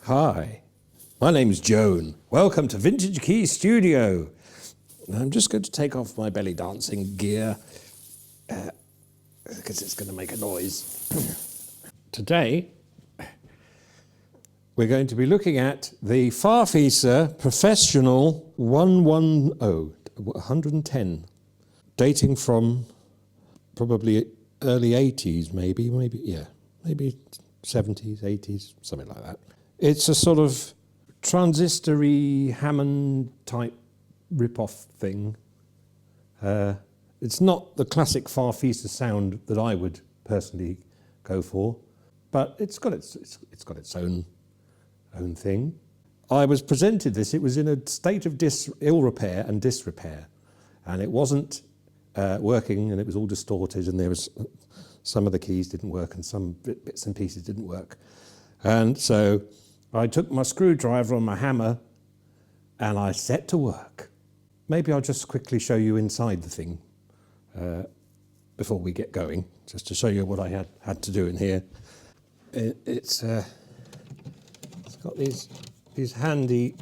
Hi, my name's Joan. Welcome to Vintage Key Studio. I'm just going to take off my belly dancing gear because it's going to make a noise. Today, we're going to be looking at the Farfisa Professional 110, dating from probably early 80s, maybe 70s, 80s, something like that. It's a sort of transistory Hammond type rip-off thing. It's not the classic Farfisa sound that I would personally go for, but it's got its own thing. I was presented this. It was in a state of ill repair and disrepair, and it wasn't working, and it was all distorted, and there was some of the keys didn't work, and some bits and pieces didn't work, and so I took my screwdriver and my hammer, and I set to work. Maybe I'll just quickly show you inside the thing before we get going, just to show you what I had to do in here. It's got these handy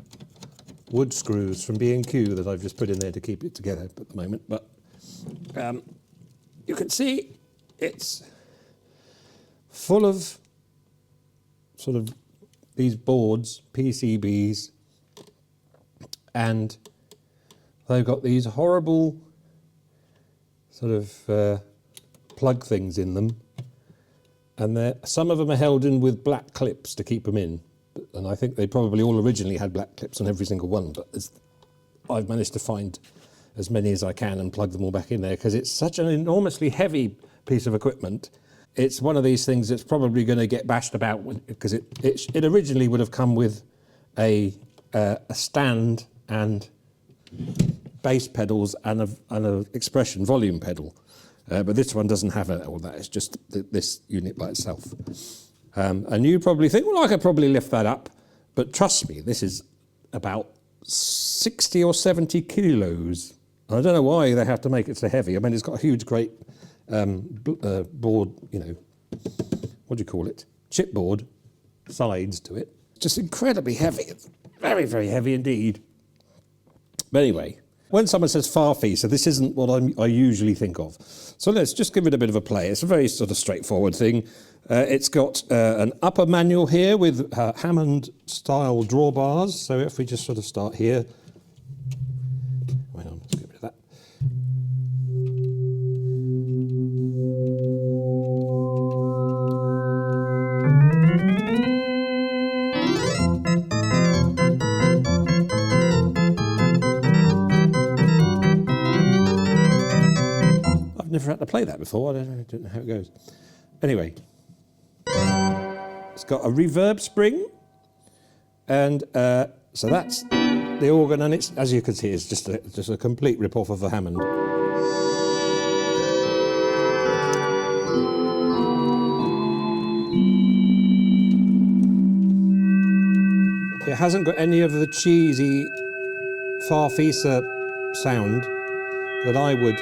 wood screws from B&Q that I've just put in there to keep it together at the moment. But you can see it's full of sort of these boards, PCBs, and they've got these horrible sort of plug things in them, and some of them are held in with black clips to keep them in, and I think they probably all originally had black clips on every single one, but I've managed to find as many as I can and plug them all back in there because it's such an enormously heavy piece of equipment. It's one of these things that's probably going to get bashed about because it originally would have come with a stand and bass pedals and a expression volume pedal, but this one doesn't have all that. It's just this unit by itself. And you probably think, well, I could probably lift that up, but trust me, this is about 60 or 70 kilos. I don't know why they have to make it so heavy. I mean, it's got a huge, great board, what do you call it? Chipboard sides to it. It's just incredibly heavy. It's very, very heavy indeed. But anyway, when someone says Farfisa, this isn't what I usually think of. So let's just give it a bit of a play. It's a very sort of straightforward thing. It's got an upper manual here with Hammond style drawbars. So if we just sort of start here. Hang on, let's get rid of that. I've never had to play that before. I don't know how it goes. Anyway, it's got a reverb spring, and so that's the organ, and it's, as you can see, it's just a complete rip-off of the Hammond. It hasn't got any of the cheesy Farfisa sound that I would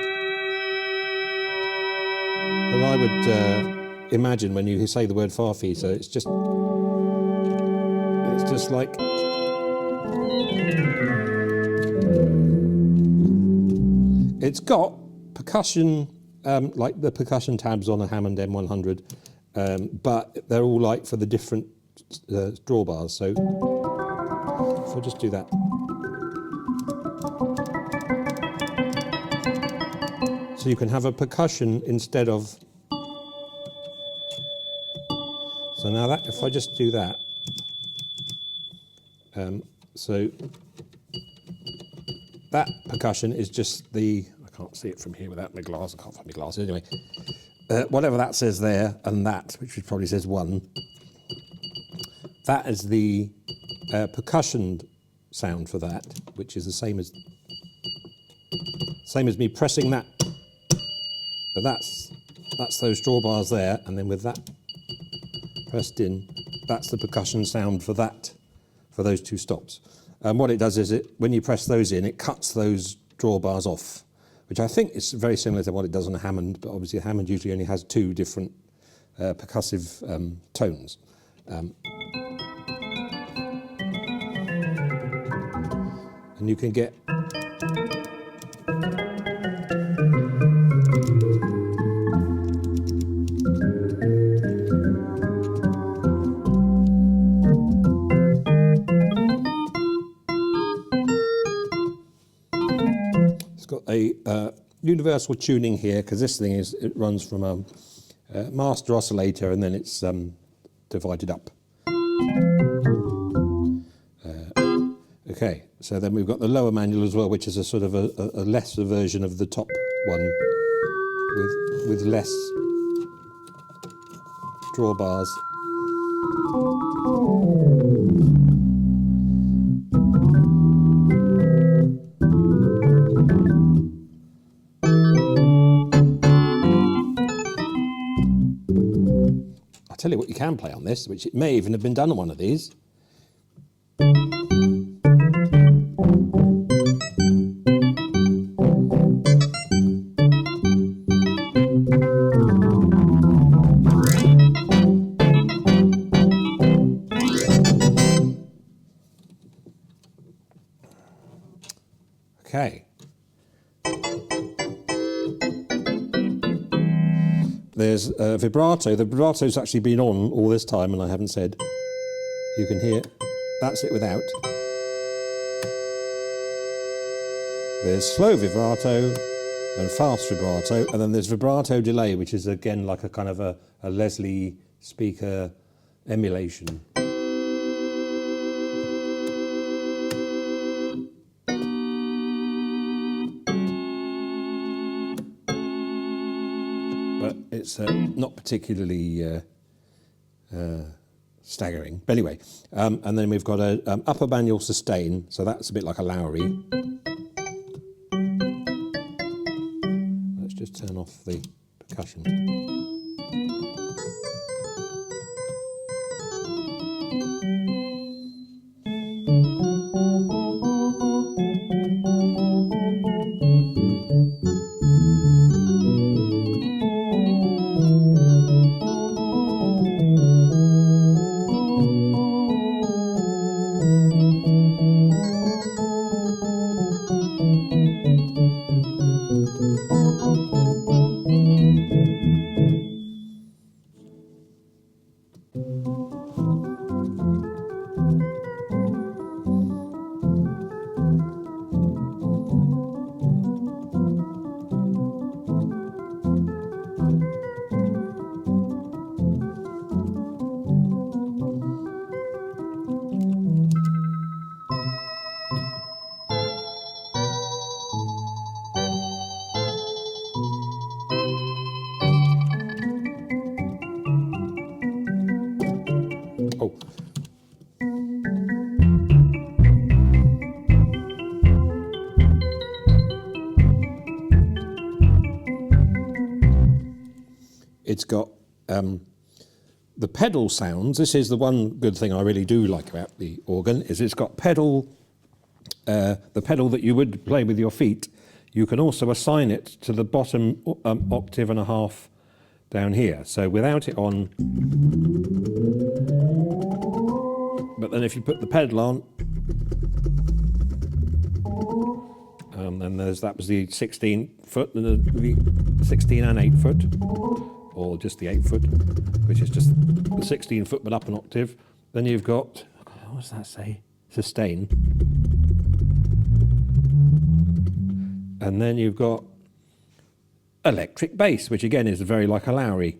imagine when you say the word Farfisa. It's just like it's got percussion, like the percussion tabs on a Hammond M100, but they're all like for the different drawbars. So if I just do that. So you can have a percussion instead of. So now that, if I just do that, so that percussion is just I can't see it from here without my glass, I can't find my glasses anyway. Whatever that says there, and that, which probably says 1, that is the percussion sound for that, which is the same as me pressing that. But that's those drawbars there, and then with that pressed in, that's the percussion sound for those two stops. And what it does is when you press those in, it cuts those drawbars off, which I think is very similar to what it does on a Hammond, but obviously a Hammond usually only has 2 different percussive tones. and you can get it's got a universal tuning here, because this thing it runs from a master oscillator and then it's divided up. Okay, so then we've got the lower manual as well, which is a sort of a lesser version of the top one with less drawbars. I'll tell you what you can play on this, which it may even have been done on one of these. Okay. There's a vibrato. The vibrato's actually been on all this time and I haven't said. You can hear. That's it without. There's slow vibrato and fast vibrato, and then there's vibrato delay, which is again like a kind of a Leslie speaker emulation. But it's not particularly staggering. But anyway, and then we've got a upper manual sustain, so that's a bit like a Lowry. Let's just turn off the percussion. Oh. It's got the pedal sounds. This is the one good thing I really do like about the organ, is it's got pedal, the pedal that you would play with your feet. You can also assign it to the bottom octave and a half down here. So without it on, but then if you put the pedal on, then that was the 16 foot, the 16 and 8 foot, or just the 8 foot, which is just the 16 foot but up an octave. Then you've got, what does that say? Sustain. And then you've got electric bass, which again is very like a Lowry.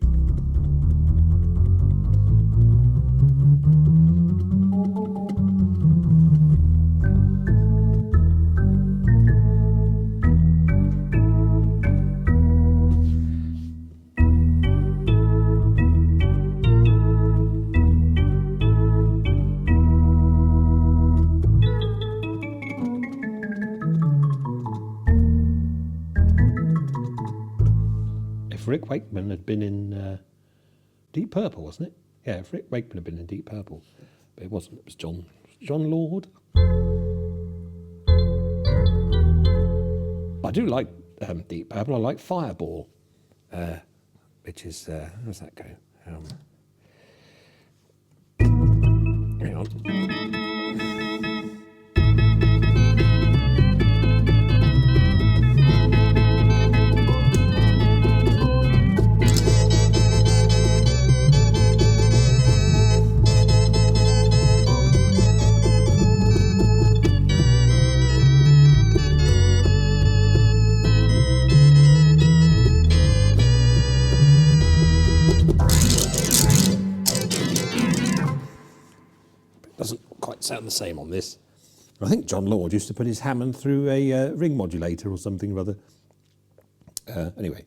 Rick Wakeman had been in Deep Purple, wasn't it? Yeah, if Rick Wakeman had been in Deep Purple, but it wasn't. It was John Lord. I do like Deep Purple. I like Fireball, which is how's that go? Hang on. the same on this. I think John Lord used to put his Hammond through a ring modulator or something or other. Anyway.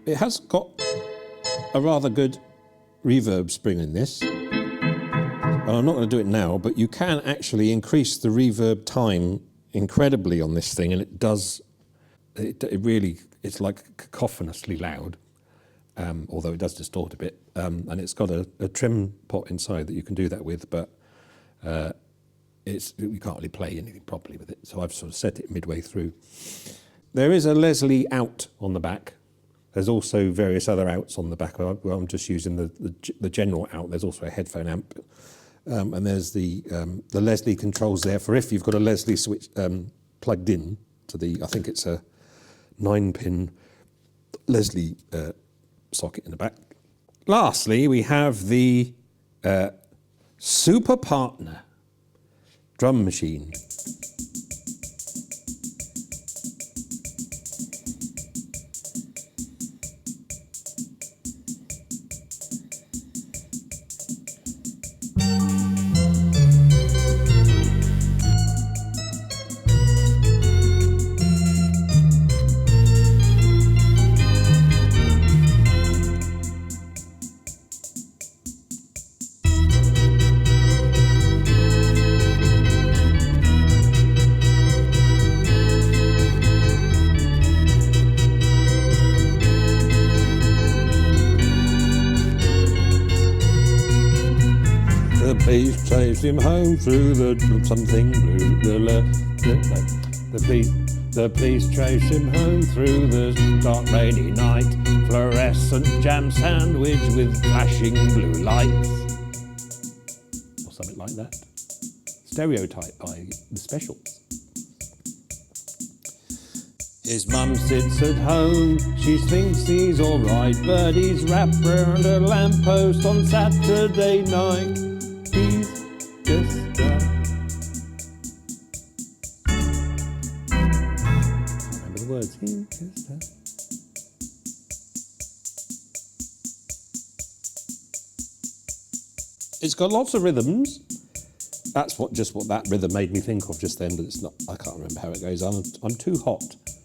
It has got a rather good reverb spring in this. And I'm not going to do it now, but you can actually increase the reverb time incredibly on this thing, and it does, it's like cacophonously loud, although it does distort a bit. And it's got a trim pot inside that you can do that with, but you can't really play anything properly with it. So I've sort of set it midway through. There is a Leslie out on the back. There's also various other outs on the back. Well, I'm just using the general out. There's also a headphone amp. And there's the Leslie controls there for if you've got a Leslie switch plugged in to the, I think it's a 9-pin Leslie socket in the back. Lastly, we have the Super Partner drum machine. Police chased him home through the something blue. The police chased him home through the dark rainy night. Fluorescent jam sandwich with flashing blue lights, or something like that. Stereotype by the Specials. His mum sits at home, she thinks he's alright, but he's wrapped round a lamppost on Saturday night. He's just I remember the words. He's just It's got lots of rhythms. That's what that rhythm made me think of just then, but it's not. I can't remember how it goes. I'm too hot.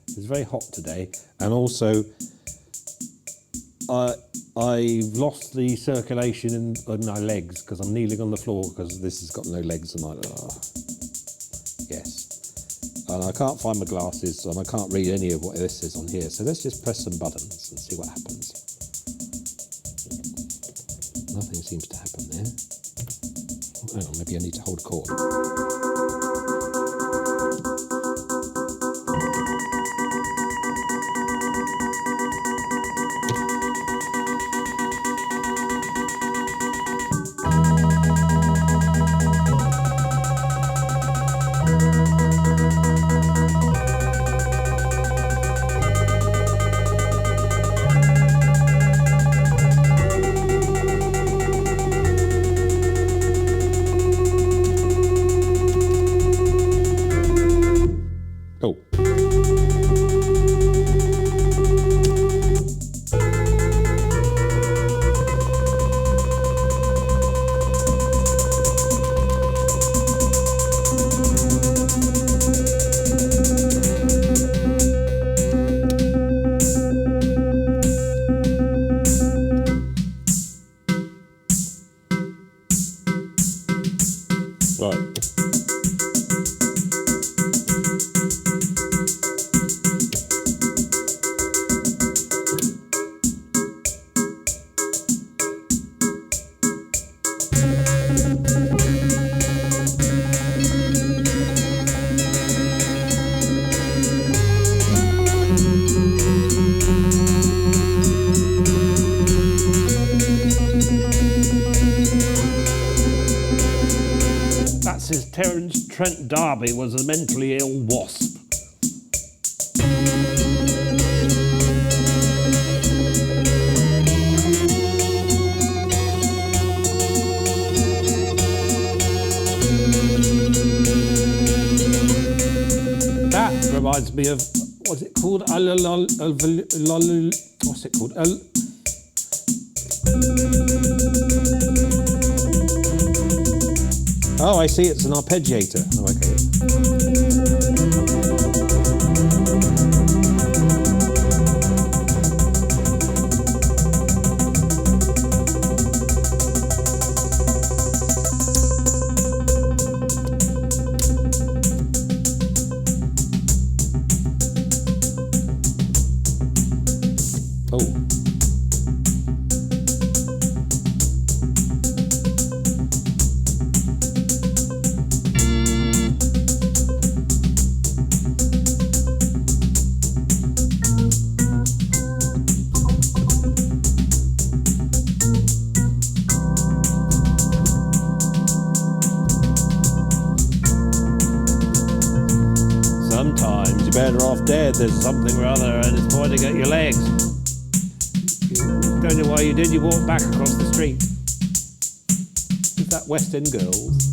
It's very hot today, and also I've lost the circulation in my legs because I'm kneeling on the floor because this has got no legs, and yes. And I can't find my glasses, and I can't read any of what this is on here. So let's just press some buttons and see what happens. Nothing seems to happen there. Oh, hang on, maybe I need to hold a chord. Trent D'Arby was a mentally ill wasp. That reminds me of, what's it called? What's it called? Oh, I see, it's an arpeggiator. Oh, okay. Oh. Sometimes you're better off dead. There's something or other and it's pointing at your legs. You don't know why you did. You walked back across the street. Is that West End Girls?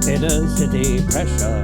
Inner city pressure.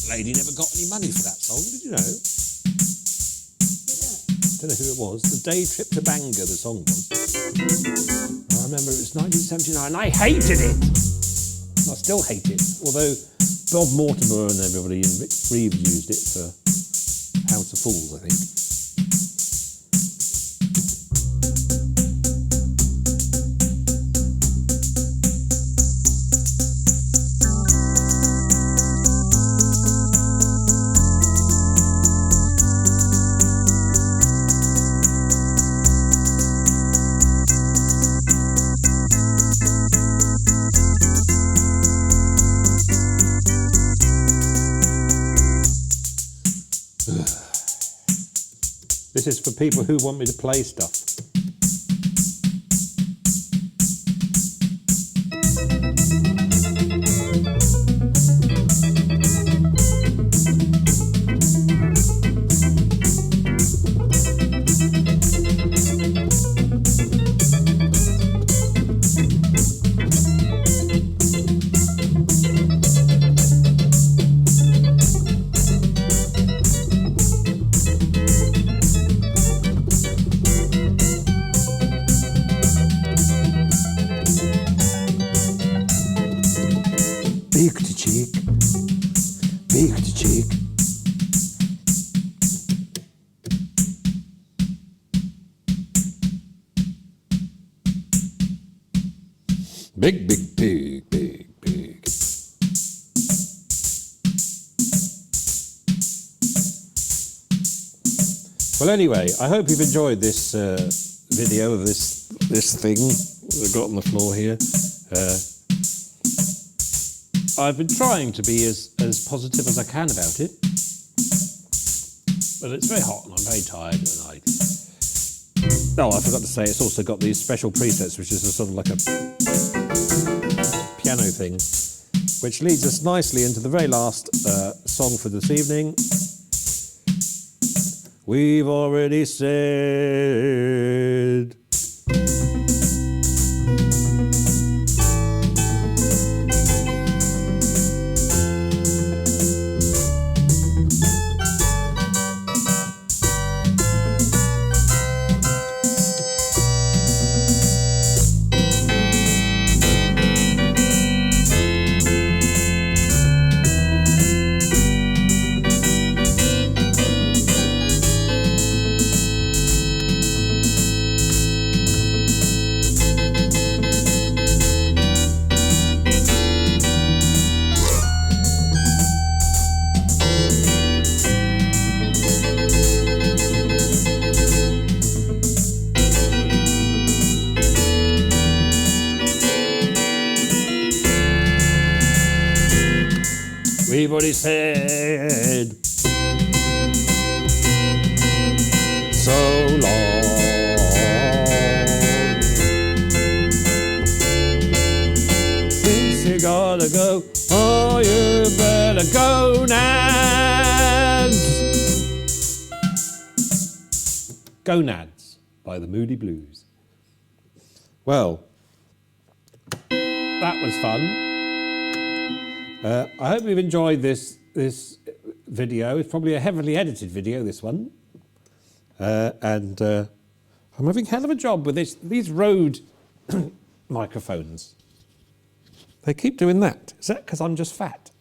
Lady never got any money for that song, did you know? Don't know who it was. The Day Trip to Bangor, the song was. I remember it was 1979. I hated it. I still hate it. Although Bob Mortimer and everybody in Reeves used it for House of Fools, I think. This is for people who want me to play stuff. Beak to cheek. Big, big pig, big, big. Well, anyway, I hope you've enjoyed this video of this thing I've got on the floor here. I've been trying to be as positive as I can about it, but it's very hot and I'm very tired, and I forgot to say it's also got these special presets, which is a sort of like a piano thing, which leads us nicely into the very last song for this evening. We've already said. Everybody said so long. Since you gotta go, oh, you better go, Nads. Gonads by the Moody Blues. Well, that was fun. I hope you've enjoyed this video. It's probably a heavily edited video, this one. And I'm having a hell of a job with these Rode microphones. They keep doing that. Is that because I'm just fat?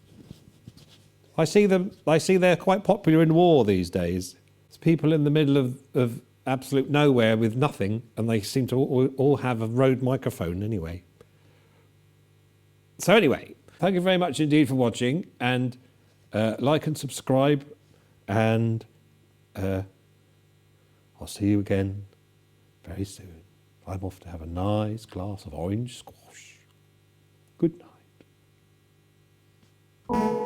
I see they're quite popular in war these days. It's people in the middle of absolute nowhere with nothing, and they seem to all have a Rode microphone anyway. So anyway, thank you very much indeed for watching, and like and subscribe, and I'll see you again very soon. I'm off to have a nice glass of orange squash. Good night.